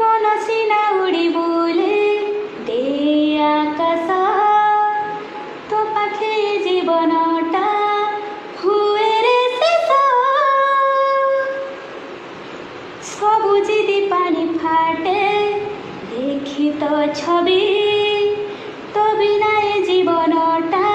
মন সিনা উড়ি বুলে দে আকাশ তো পাখে জীবনটা হুয়ে রে শেষ সবু যদি পানি ফাটে দেখি তো ছবি তো বিনা জীবনটা